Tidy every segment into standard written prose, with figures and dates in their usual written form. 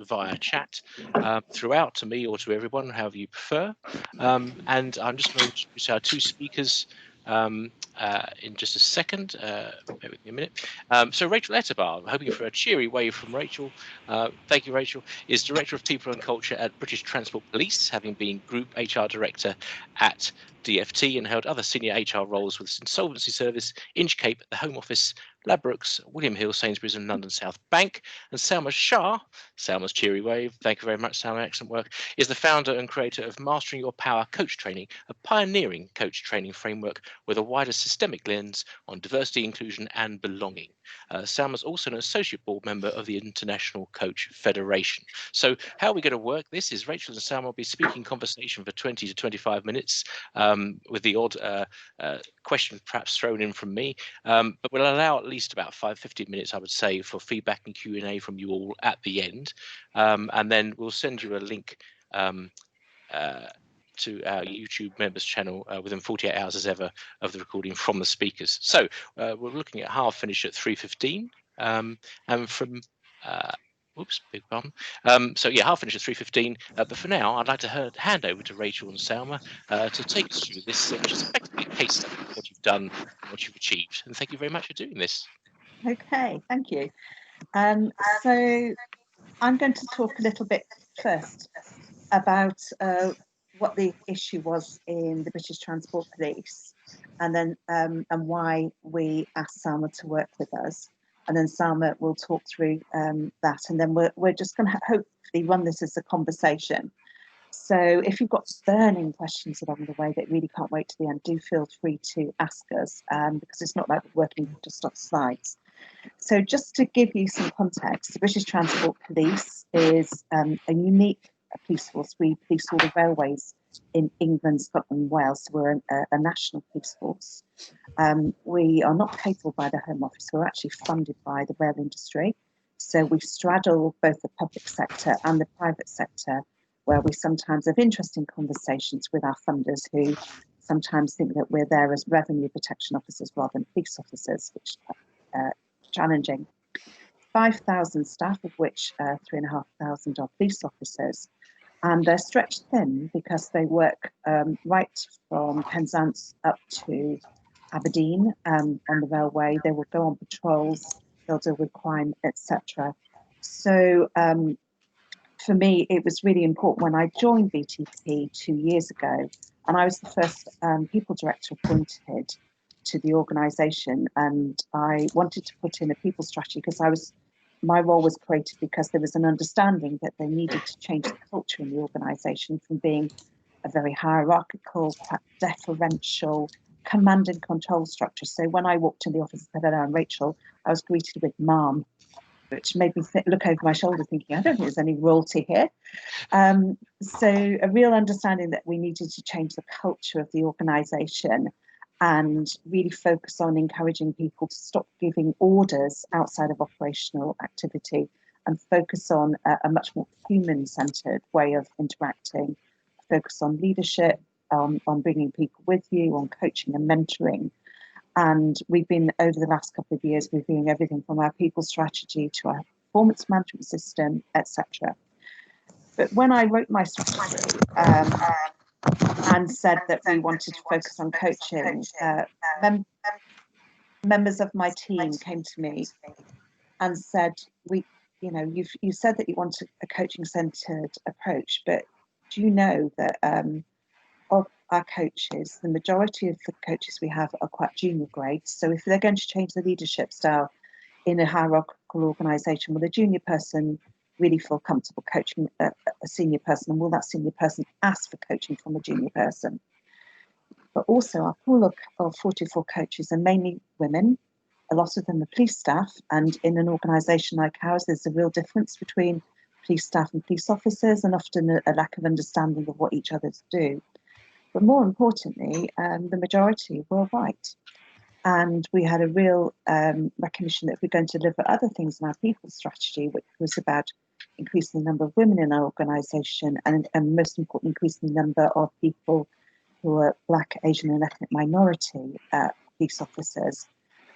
via chat throughout, to me or to everyone, however you prefer. And I'm just going to introduce our two speakers in just a second. Bear with me a minute. So Rachel Etterbar, I'm hoping for a cheery wave from Rachel. Thank you, Rachel, is Director of People and Culture at British Transport Police, having been Group HR Director at DFT and held other senior HR roles with Insolvency Service, Inchcape, the Home Office, Ladbrokes, William Hill, Sainsbury's and London South Bank. And Salma Shah, Salma's cheery wave, thank you very much, Salma, excellent work, is the founder and creator of Mastering Your Power Coach Training, a pioneering coach training framework with a wider systemic lens on diversity, inclusion and belonging. Salma's also an associate board member of the International Coach Federation. So how are we going to work this is Rachel and Salma will be speaking conversation for 20 to 25 minutes with the odd question perhaps thrown in from me, but we'll allow at least about 15 minutes, I would say, for feedback and Q&A from you all at the end. And then we'll send you a link to our YouTube members channel within 48 hours as ever of the recording from the speakers. So we're looking at half finish at 3:15 and from oops, big pardon. So yeah, half finish at 3:15. But for now, I'd like to hand over to Rachel and Salma to take us through this, which is effectively a case study of what you've done and what you've achieved. And thank you very much for doing this. Okay, thank you. So I'm going to talk a little bit first about what the issue was in the British Transport Police, and then and why we asked Salma to work with us. And then Salma will talk through that, and then we're just going to hopefully run this as a conversation. So if you've got burning questions along the way that really can't wait to the end, do feel free to ask us, because it's not like we're working just on slides. So just to give you some context, the British Transport Police is a unique police force. We police all the railways in England, Scotland and Wales, so we're a national police force. We are not paid for by the Home Office, we're actually funded by the rail industry. So we straddle both the public sector and the private sector, where we sometimes have interesting conversations with our funders who sometimes think that we're there as revenue protection officers rather than police officers, which is challenging. 5,000 staff, of which 3,500 are police officers. And they're stretched thin because they work right from Penzance up to Aberdeen on the railway. They will go on patrols, they'll deal with crime, etc. So for me, it was really important when I joined BTP 2 years ago, and I was the first people director appointed to the organisation, and I wanted to put in a people strategy because my role was created because there was an understanding that they needed to change the culture in the organisation from being a very hierarchical, deferential, command and control structure. So when I walked in the office and said, "Hello, I'm Rachel," I was greeted with "Ma'am," which made me look over my shoulder thinking, I don't think there's any royalty here. So a real understanding that we needed to change the culture of the organisation and really focus on encouraging people to stop giving orders outside of operational activity and focus on a much more human-centred way of interacting, focus on leadership, on bringing people with you, on coaching and mentoring. And we've been, over the last couple of years, reviewing everything from our people strategy to our performance management system, etc. But when I wrote my strategy and said that we wanted to focus on coaching, members of my team came to me and said, you said that you want a coaching-centred approach, but do you know that of our coaches, the majority of the coaches we have are quite junior grades. So if they're going to change the leadership style in a hierarchical organisation, will a junior person really feel comfortable coaching a senior person? And will that senior person ask for coaching from a junior person? But also our pool of 44 coaches are mainly women. A lot of them are police staff. And in an organisation like ours, there's a real difference between police staff and police officers, and often a lack of understanding of what each other do. But more importantly, the majority were white. And we had a real recognition that we're going to deliver other things in our people strategy, which was about increasing the number of women in our organisation and most importantly, increasing the number of people who are Black, Asian and ethnic minority police officers,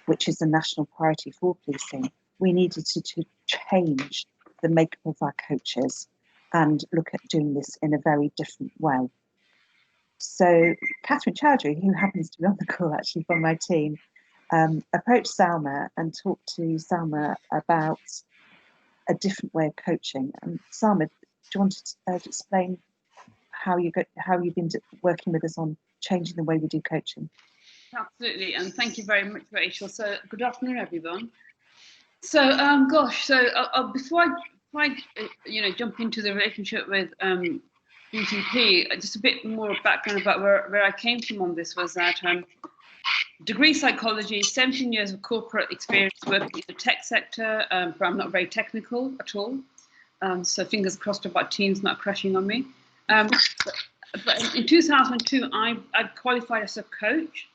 which is a national priority for policing. We needed to change the makeup of our coaches and look at doing this in a very different way. So Catherine Chowdhury, who happens to be on the call actually from my team, approached Salma and talked to Salma about a different way of coaching. And Salma, do you want to explain how you've been working with us on changing the way we do coaching? Absolutely, and thank you very much, Rachel. So good afternoon, everyone. So before I jump into the relationship with BTP, just a bit more background about where I came from on this was that degree psychology, 17 years of corporate experience working in the tech sector, but I'm not very technical at all. So fingers crossed about Teams not crashing on me. But in 2002, I qualified as a coach.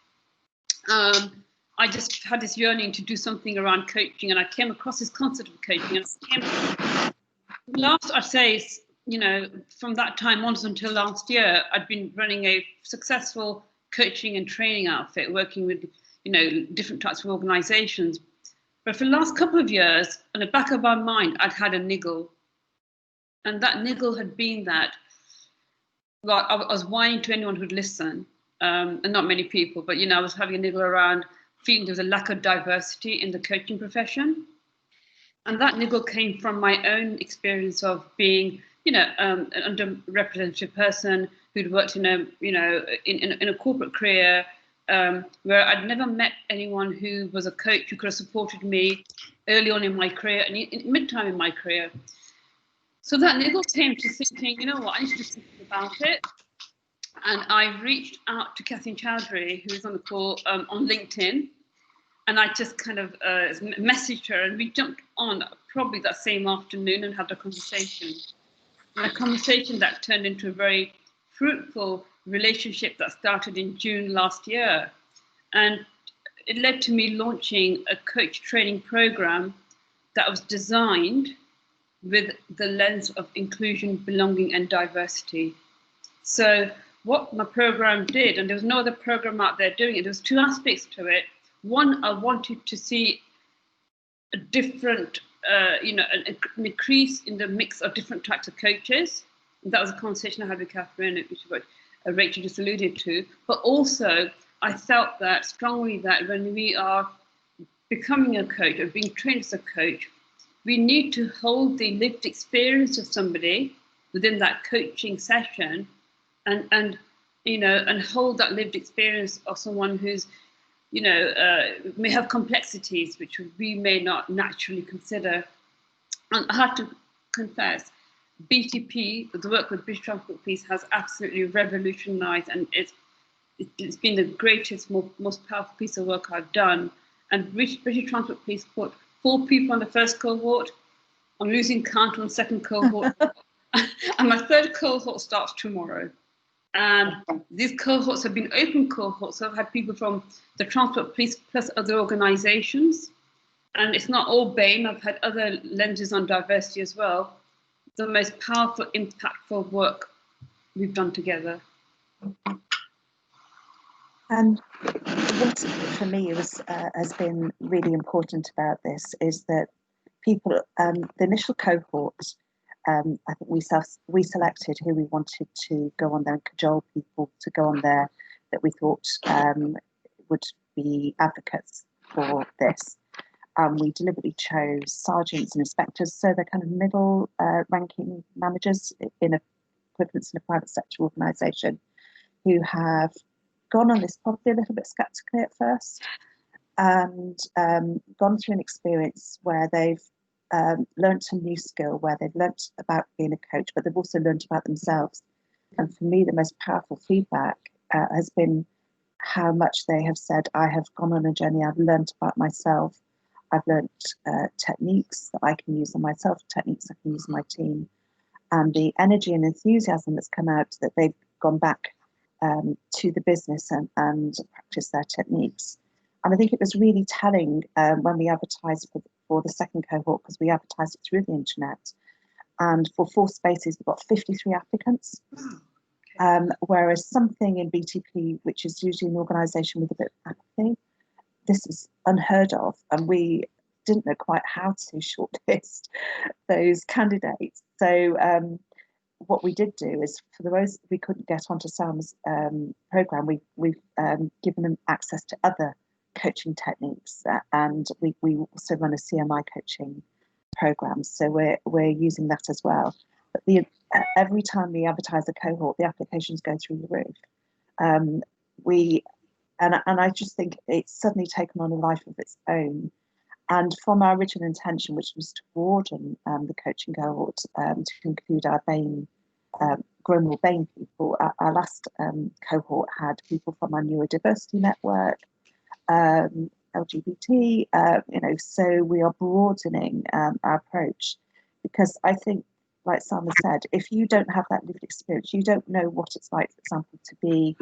I just had this yearning to do something around coaching, and I came across this concept of coaching. And I'd say, from that time on until last year, I'd been running a successful coaching and training outfit, working with, different types of organizations. But for the last couple of years, in the back of my mind, I'd had a niggle. And that niggle had been that, well, I was whining to anyone who'd listen, and not many people, but, I was having a niggle around feeling there was a lack of diversity in the coaching profession. And that niggle came from my own experience of being, an underrepresented person who'd worked in a corporate career, where I'd never met anyone who was a coach who could have supported me early on in my career and in mid-time in my career. So that niggle came to thinking, you know what, I need to do something about it. And I reached out to Catherine Chowdhury, who is on the call, on LinkedIn. And I just kind of messaged her, and we jumped on probably that same afternoon and had a conversation. And a conversation that turned into a very fruitful relationship that started in June last year. And it led to me launching a coach training program that was designed with the lens of inclusion, belonging, and diversity. So what my program did, and there was no other program out there doing it, there was two aspects to it. One, I wanted to see a different, an increase in the mix of different types of coaches. And that was a conversation I had with Catherine, which is what Rachel just alluded to. But also, I felt that strongly that when we are becoming a coach or being trained as a coach, we need to hold the lived experience of somebody within that coaching session, and hold that lived experience of someone who's, may have complexities which we may not naturally consider. And I have to confess, BTP, the work with British Transport Police, has absolutely revolutionised, and it's been the greatest, most powerful piece of work I've done. And British Transport Police put 4 people on the first cohort. I'm losing count on the second cohort. And my third cohort starts tomorrow. And these cohorts have been open cohorts. So I've had people from the Transport Police plus other organisations. And it's not all BAME. I've had other lenses on diversity as well. The most powerful, impactful work we've done together. And what for me has been really important about this is that people, the initial cohort, I think we selected who we wanted to go on there and cajole people to go on there that we thought would be advocates for this. We deliberately chose sergeants and inspectors, so they're kind of middle ranking managers in equivalents in a private sector organisation who have gone on this probably a little bit skeptically at first, and gone through an experience where they've learnt a new skill, where they've learnt about being a coach, but they've also learnt about themselves. And for me, the most powerful feedback has been how much they have said, I have gone on a journey, I've learnt about myself, I've learnt techniques that I can use on myself, techniques I can use on my team, and the energy and enthusiasm that's come out that they've gone back to the business and practice their techniques. And I think it was really telling when we advertised for the second cohort, because we advertised it through the internet. And for 4 spaces, we've got 53 applicants. Whereas something in BTP, which is usually an organisation with a bit of apathy, this is unheard of. And we didn't know quite how to shortlist those candidates. So what we did do is, for the ones we couldn't get onto Sam's program, we've given them access to other coaching techniques, and we also run a CMI coaching program, so we're using that as well. But every time we advertise a cohort, the applications go through the roof. And I just think it's suddenly taken on a life of its own. And from our original intention, which was to broaden the coaching cohort to include our BAME, grow more BAME people, our last cohort had people from our neurodiversity network, LGBT, so we are broadening our approach, because I think, like Sam said, if you don't have that lived experience, you don't know what it's like, for example, to be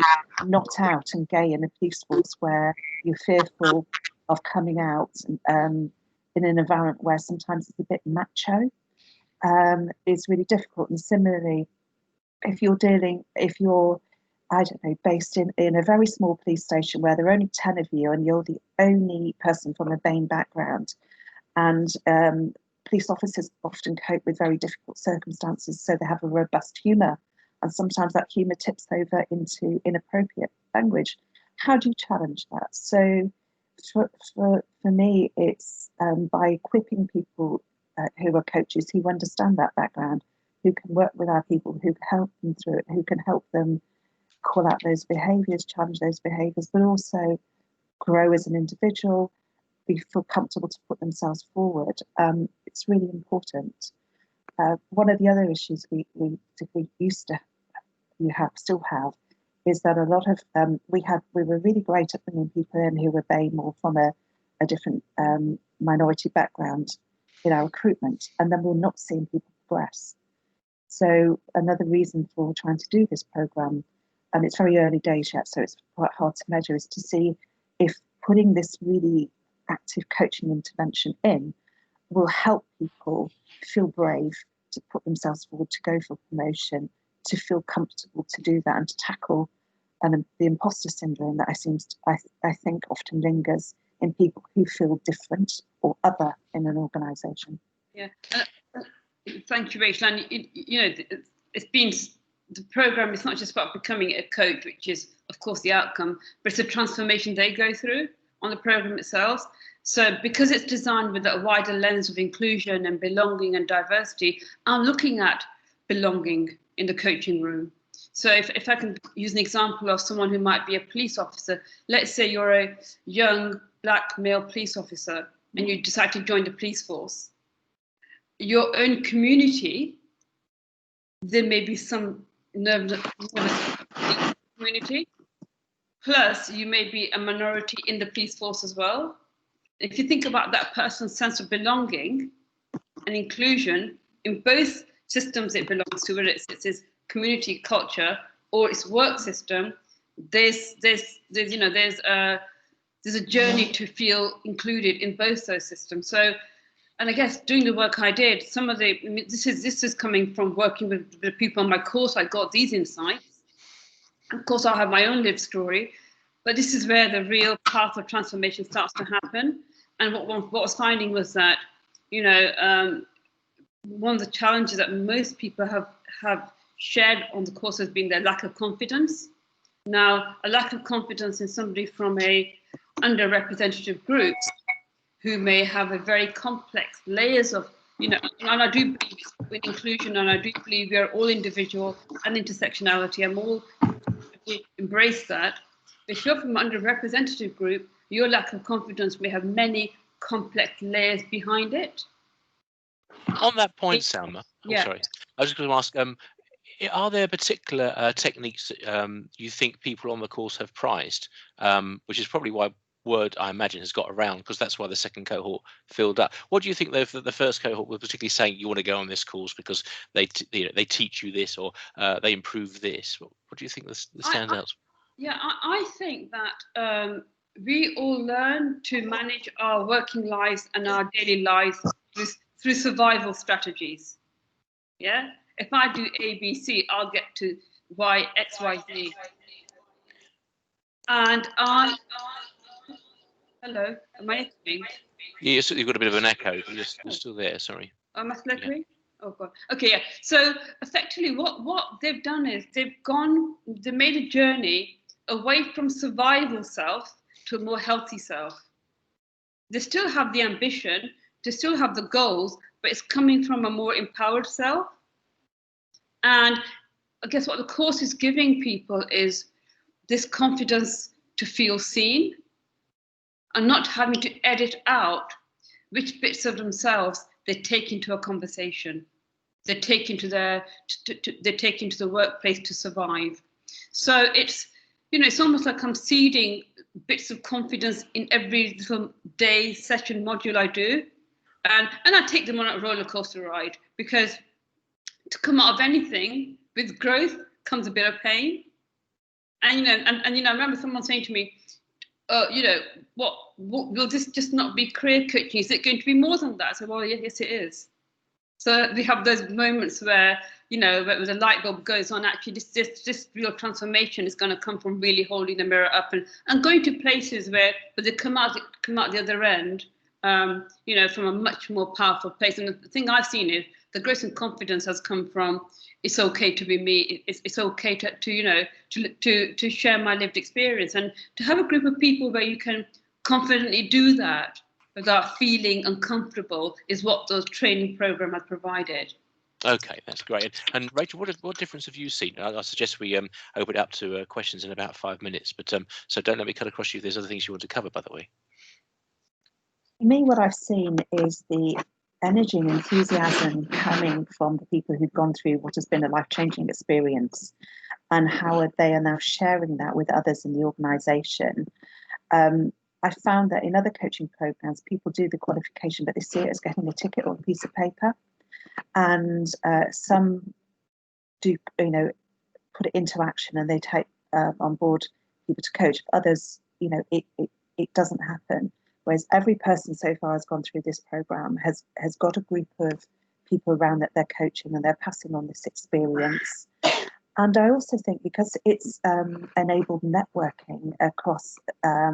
knocked out and gay in a police force where you're fearful of coming out in an environment where sometimes it's a bit macho. It's really difficult. And similarly, if you're I don't know, based in a very small police station where there are only 10 of you and you're the only person from a BAME background, and police officers often cope with very difficult circumstances, so they have a robust humour, and sometimes that humour tips over into inappropriate language. How do you challenge that? So for me, it's by equipping people who are coaches, who understand that background, who can work with our people, who can help them through it, who can help them call out those behaviours, challenge those behaviours, but also grow as an individual, feel comfortable to put themselves forward. It's really important. One of the other issues we used to still have, is that a lot of we were really great at bringing people in who were BAME or from a different minority background in our recruitment, and then we're not seeing people progress. So another reason for trying to do this programme, and it's very early days yet, so it's quite hard to measure, is to see if putting this really active coaching intervention in will help people feel brave to put themselves forward, to go for promotion, to feel comfortable to do that, and to tackle the imposter syndrome that I think often lingers in people who feel different or other in an organisation. Yeah, thank you, Rachel. And it's been the programme. It's not just about becoming a coach, which is of course the outcome, but it's a transformation they go through on the programme itself. So because it's designed with a wider lens of inclusion and belonging and diversity, I'm looking at belonging in the coaching room. So if I can use an example of someone who might be a police officer, let's say you're a young black male police officer and you decide to join the police force. Your own community, there may be some nervous community, plus you may be a minority in the police force as well. If you think about that person's sense of belonging and inclusion in both systems it belongs to, whether it's its community culture or its work system, there's a journey to feel included in both those systems. So, and I guess doing the work I did, this is coming from working with the people on my course. I got these insights. Of course, I have my own lived story, but this is where the real path of transformation starts to happen. And what I was finding was that, one of the challenges that most people have shared on the course has been their lack of confidence. Now, a lack of confidence in somebody from a underrepresented group who may have a very complex layers of, and I do believe in inclusion, and I do believe we are all individual and intersectionality. I'm all embrace that. If you're from an underrepresented group, your lack of confidence may have many complex layers behind it. On that point, Salma, sorry, I was just going to ask, are there particular techniques that you think people on the course have prized, which is probably why word, I imagine, has got around, because that's why the second cohort filled up. What do you think the first cohort was particularly saying you want to go on this course because they teach you this, or they improve this? What do you think stands out? Yeah, I think that we all learn to manage our working lives and our daily lives through survival strategies. Yeah, if I do A, B, C, I'll get to Y, X, Y, Z. And hello, am I echoing? Yeah, you've got a bit of an echo, but you're still there. Sorry. Am I still echoing? Oh God. Okay, yeah. So effectively, what they've done is they made a journey away from survival self to a more healthy self. They still have the ambition, they still have the goals, but it's coming from a more empowered self. And I guess what the course is giving people is this confidence to feel seen and not having to edit out which bits of themselves they take into a conversation, they take into the workplace to survive. So it's, you know, it's almost like I'm seeding bits of confidence in every little day session module I do, and I take them on a roller coaster ride, because to come out of anything with growth comes a bit of pain. And you know, and you know, I remember someone saying to me, you know, what will this just not be career coaching? Is it going to be more than that? I said, well, yes, it is. So we have those moments where, you know, where the light bulb goes on. Actually, this real transformation is going to come from really holding the mirror up and going to places where they come out the other end, you know, from a much more powerful place. And the thing I've seen is the growth and confidence has come from, it's okay to be me. It's okay to you know, to share my lived experience, and to have a group of people where you can confidently do that without feeling uncomfortable is what the training program has provided. Okay, that's great. And Rachel, what difference have you seen? I suggest we open it up to questions in about 5 minutes, but so don't let me cut across you if there's other things you want to cover, by the way. For me, what I've seen is the energy and enthusiasm coming from the people who've gone through what has been a life-changing experience, and how they are now sharing that with others in the organisation. I found that in other coaching programs, people do the qualification, but they see it as getting a ticket or a piece of paper. And some do, you know, put it into action and they take on board people to coach. Others, you know, it doesn't happen. Whereas every person so far has gone through this program has got a group of people around that they're coaching, and they're passing on this experience. And I also think because it's enabled networking across a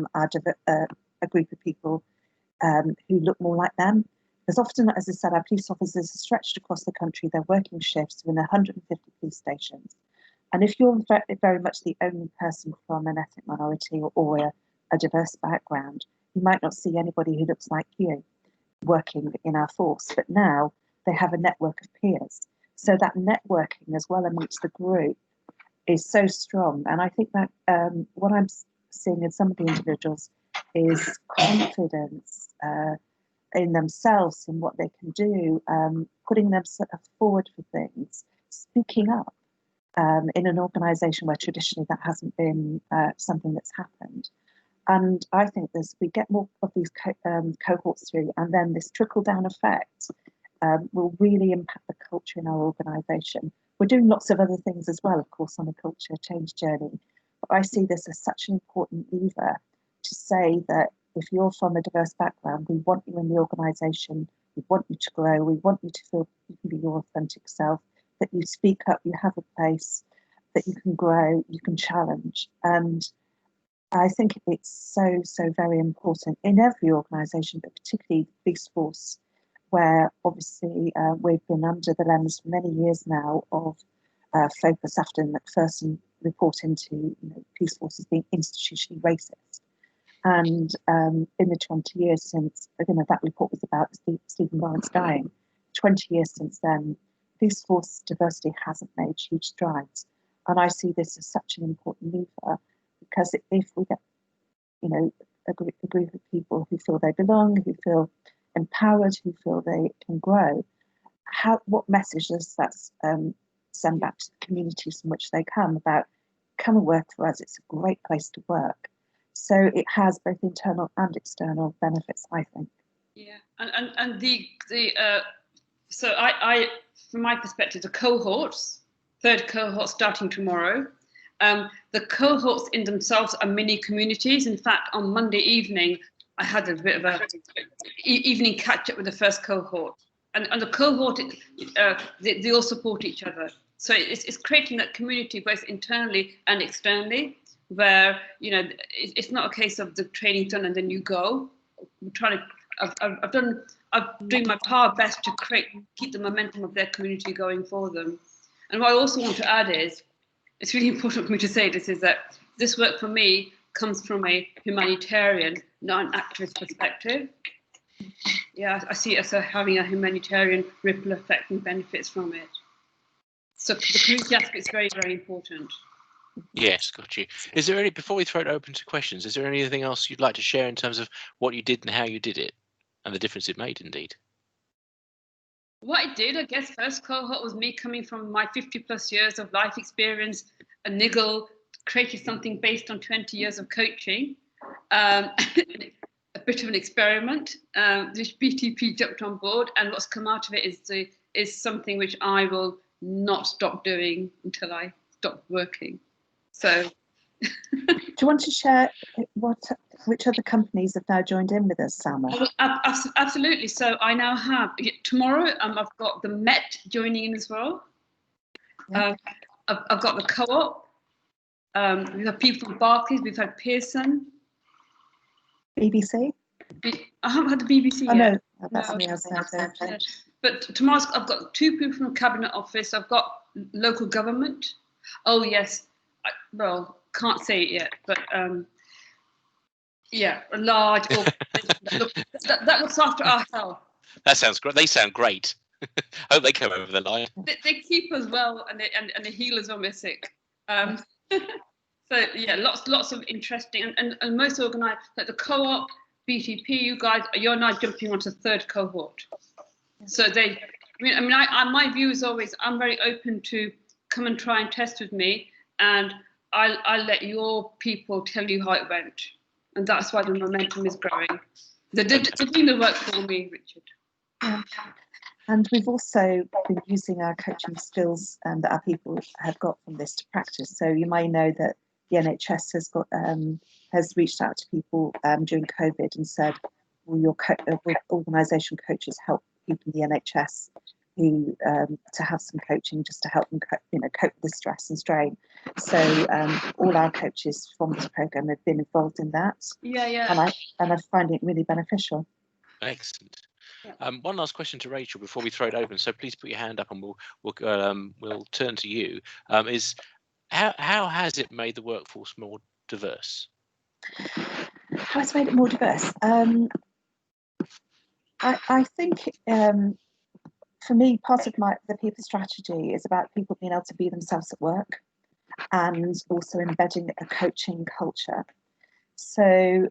group of people who look more like them. Because often, as I said, our police officers are stretched across the country. They're working shifts in 150 police stations. And if you're very much the only person from an ethnic minority or a diverse background, you might not see anybody who looks like you working in our force. But now they have a network of peers. So that networking as well amongst the group is so strong. And I think that what I'm seeing in some of the individuals is confidence in themselves, in what they can do, putting themselves forward for things, speaking up in an organisation where traditionally that hasn't been something that's happened. And I think we get more of these cohorts through, and then this trickle-down effect will really impact the culture in our organisation. We're doing lots of other things as well, of course, on a culture change journey. But I see this as such an important lever to say that if you're from a diverse background, we want you in the organisation, we want you to grow, we want you to feel you can be your authentic self, that you speak up, you have a place, that you can grow, you can challenge. And I think it's so very important in every organisation, but particularly the police force, where obviously we've been under the lens for many years now of focus after Macpherson report into police forces being institutionally racist. And in the 20 years since that report was about Stephen Lawrence dying, 20 years since then, police force diversity hasn't made huge strides. And I see this as such an important lever, because if we get a group of people who feel they belong, who feel empowered, who feel they can grow, what message does that send back to the communities from which they come about, come and work for us, it's a great place to work. So it has both internal and external benefits, I think. Yeah, and so I from my perspective, the cohorts, third cohort starting tomorrow. The cohorts in themselves are mini communities. In fact, on Monday evening, I had a bit of a evening catch up with the first cohort, and the cohort they all support each other. So it's creating that community both internally and externally, where it's not a case of the training done and then you go. We're trying to I'm doing my power best to keep the momentum of their community going for them. And what I also want to add is, it's really important for me to say this, is that this work for me comes from a humanitarian, not an activist perspective. Yeah, I see it as having a humanitarian ripple effect and benefits from it. So the community aspect is very, very important. Yes, got you. Is there any, before we throw it open to questions, is there anything else you'd like to share in terms of what you did and how you did it and the difference it made, indeed? What I did, I guess, first cohort was me coming from my 50+ years of life experience, a niggle, created something based on 20 years of coaching, a bit of an experiment. This BTP jumped on board, and what's come out of it is something which I will not stop doing until I stop working. So, do you want to share which other companies have now joined in with us, Salma? Absolutely. So I now have tomorrow. I've got the Met joining in as well. Yeah. I've got the Co-op. We've had people from Barclays. We've had Pearson. BBC? I haven't had the BBC Oh, yet. no, that's me. But tomorrow I've got 2 people from the Cabinet Office. I've got local government. Oh yes. Well, can't say it yet, but yeah, a large organization that looks after our health. That sounds great. They sound great. I hope they come over the line. They keep us well, and they heal us when we're sick. So yeah, lots of interesting and most organised, like the Co-op, BTP. You guys, you're now jumping onto 3rd cohort. So my view is always, I'm very open to come and try and test with me, and I'll let your people tell you how it went, and that's why the momentum is growing. They're doing the work for me, Richard. Yeah. And we've also been using our coaching skills that our people have got from this to practice. So you may know that the NHS has reached out to people during COVID and said, will your organisation coaches help people in the NHS who to have some coaching just to help them cope with the stress and strain. So all our coaches from this programme have been involved in that. Yeah. And I find it really beneficial. Excellent. Yeah. One last question to Rachel before we throw it open. So please put your hand up, and we'll turn to you. Is how has it made the workforce more diverse? How it's made it more diverse? I think for me, part of the people strategy is about people being able to be themselves at work, and also embedding a coaching culture. So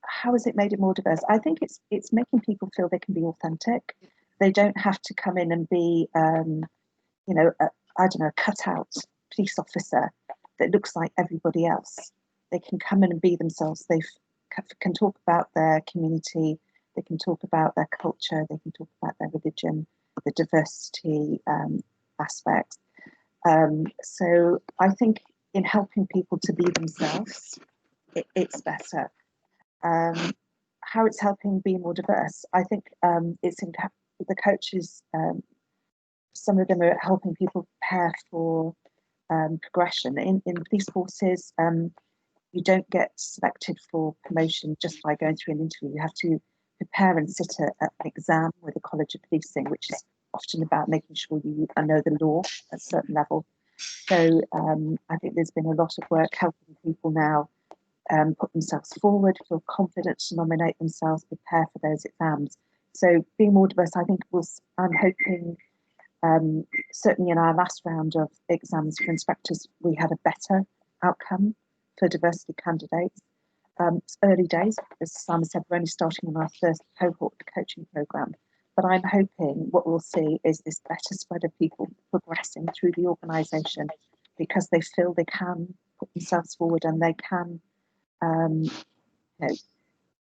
how has it made it more diverse? I think it's making people feel they can be authentic. They don't have to come in and be, a cutout police officer that looks like everybody else. They can come in and be themselves. They can talk about their community. They can talk about their culture. They can talk about their religion, the diversity aspects. So I think in helping people to be themselves, it's better. How it's helping be more diverse, I think it's in the coaches. Some of them are helping people prepare for progression. In police forces, you don't get selected for promotion just by going through an interview. You have to prepare and sit an exam with the College of Policing, which is often about making sure you know the law at a certain level. So I think there's been a lot of work helping people now put themselves forward, feel confident to nominate themselves, prepare for those exams. So being more diverse, I think I'm hoping, certainly in our last round of exams for inspectors, we had a better outcome for diversity candidates. It's early days, as Simon said, we're only starting on our 1st cohort coaching programme. But I'm hoping what we'll see is this better spread of people progressing through the organisation because they feel they can put themselves forward and they can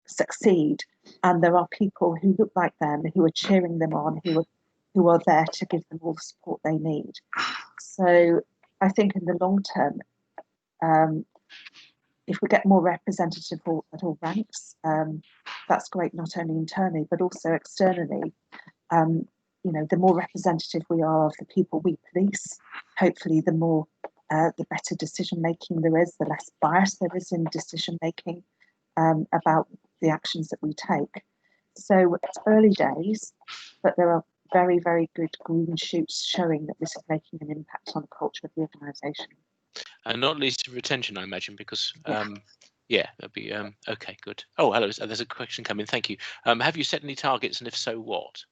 succeed, and there are people who look like them who are cheering them on, who are there to give them all the support they need. So I think in the long term, if we get more representative at all ranks, that's great, not only internally but also externally. The more representative we are of the people we police, hopefully the better decision making there is, the less bias there is in decision making about the actions that we take. So it's early days, but there are very, very good green shoots showing that this is making an impact on the culture of the organisation. And not least retention, I imagine, because Yeah. yeah, that'd be okay, good. Oh, hello, there's a question coming. Thank you. Have you set any targets, and if so, what?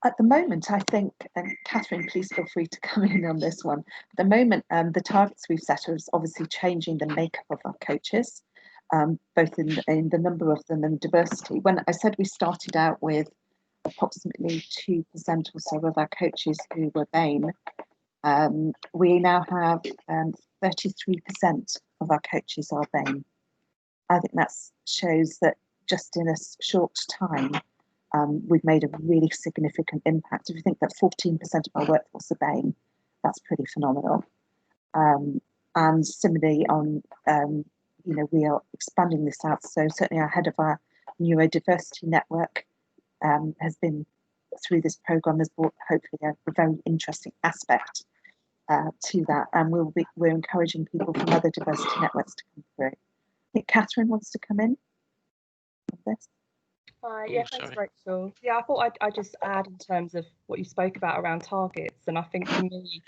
At the moment, I think, and Catherine, please feel free to come in on this one. At the moment, the targets we've set are obviously changing the makeup of our coaches, both in the number of them and diversity. When I said we started out with approximately 2% or so of our coaches who were BAME, we now have 33% of our coaches are BAME. I think that shows that just in a short time, we've made a really significant impact. If you think that 14% of our workforce are BAME, that's pretty phenomenal. And similarly, we are expanding this out. So certainly, our head of our neurodiversity network has been through this program, has brought hopefully a very interesting aspect to that, and we're encouraging people from other diversity networks to come through. I think Catherine wants to come in with this. Yeah, thanks, Rachel. Yeah, I thought I'd just add in terms of what you spoke about around targets. And I think for me,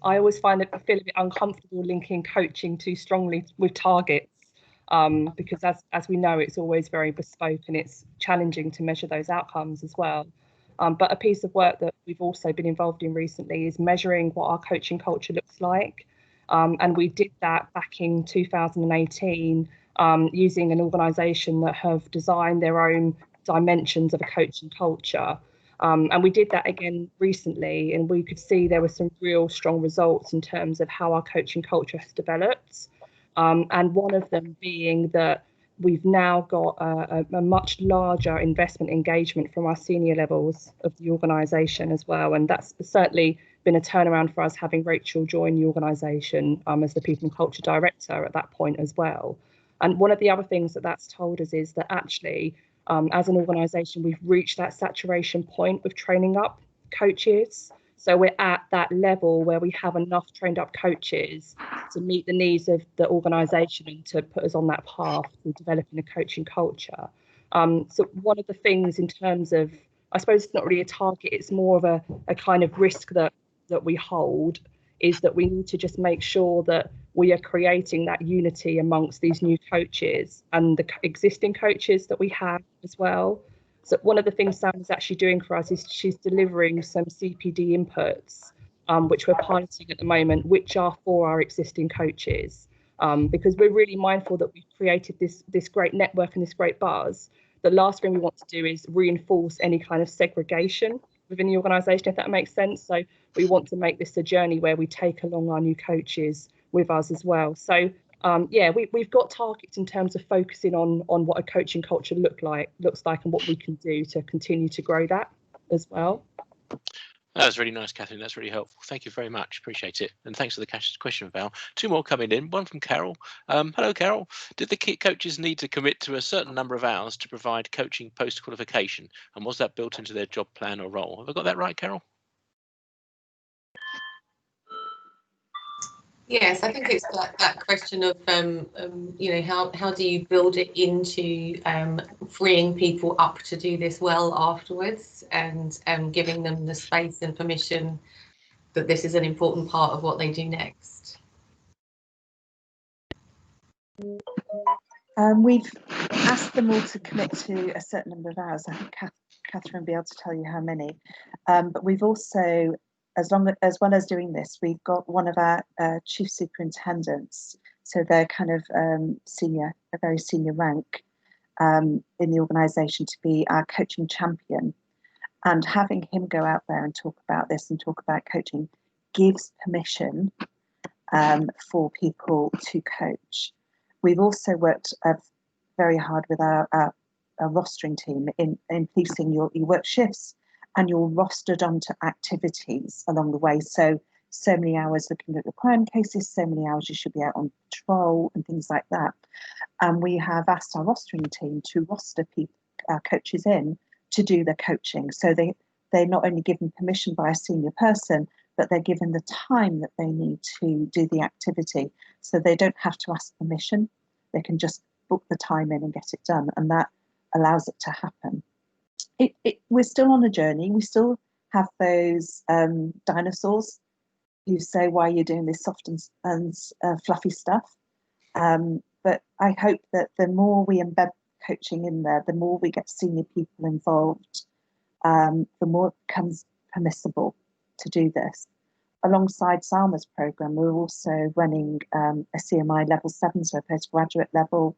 I always feel a bit uncomfortable linking coaching too strongly with targets, because as we know, it's always very bespoke and it's challenging to measure those outcomes as well. But a piece of work that we've also been involved in recently is measuring what our coaching culture looks like. And we did that back in 2018 using an organisation that have designed their own dimensions of a coaching culture. And we did that again recently, and we could see there were some real strong results in terms of how our coaching culture has developed. And one of them being that we've now got a much larger investment engagement from our senior levels of the organisation as well. And that's certainly been a turnaround for us, having Rachel join the organisation as the People and Culture Director at that point as well. And one of the other things that's told us is that actually, as an organisation, we've reached that saturation point of training up coaches. So we're at that level where we have enough trained up coaches to meet the needs of the organisation and to put us on that path to developing a coaching culture. So one of the things in terms of, I suppose it's not really a target, it's more of a kind of risk that we hold, is that we need to just make sure that we are creating that unity amongst these new coaches and the existing coaches that we have as well. So one of the things Sam is actually doing for us is she's delivering some CPD inputs, which we're piloting at the moment, which are for our existing coaches, because we're really mindful that we've created this great network and this great buzz. The last thing we want to do is reinforce any kind of segregation within the organisation, if that makes sense. So we want to make this a journey where we take along our new coaches with us as well. So yeah, we've got targets in terms of focusing on what a coaching culture looks like and what we can do to continue to grow that as well. That was really nice, Catherine. That's really helpful. Thank you very much. Appreciate it. And thanks for the question, Val. Two more coming in. One from Carol. Hello, Carol. Did the coaches need to commit to a certain number of hours to provide coaching post-qualification? And was that built into their job plan or role? Have I got that right, Carol? Yes, I think it's that question of how do you build it into freeing people up to do this well afterwards, and giving them the space and permission that this is an important part of what they do next. We've asked them all to commit to a certain number of hours. I think Catherine will be able to tell you how many, but we've also, as well as doing this, we've got one of our chief superintendents, so they're kind of a very senior rank in the organisation, to be our coaching champion. And having him go out there and talk about this and talk about coaching gives permission for people to coach. We've also worked very hard with our rostering team in policing your work shifts, and you're rostered onto activities along the way. So many hours looking at the crime cases, so many hours you should be out on patrol and things like that. And we have asked our rostering team to roster coaches in to do their coaching. So they're not only given permission by a senior person, but they're given the time that they need to do the activity. So they don't have to ask permission. They can just book the time in and get it done. And that allows it to happen. We're still on a journey. We still have those dinosaurs who say, why are you doing this soft and fluffy stuff? But I hope that the more we embed coaching in there, the more we get senior people involved, the more it becomes permissible to do this. Alongside Salma's programme, we're also running a CMI level 7, so a postgraduate level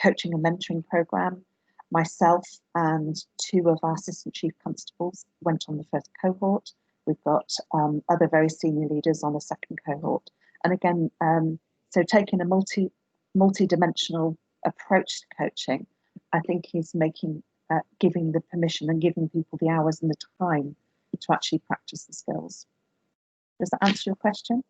coaching and mentoring programme. Myself and 2 of our assistant chief constables went on the first cohort. We've got other very senior leaders on the second cohort. And again, so taking a multi-dimensional approach to coaching, I think is giving the permission and giving people the hours and the time to actually practice the skills. Does that answer your question?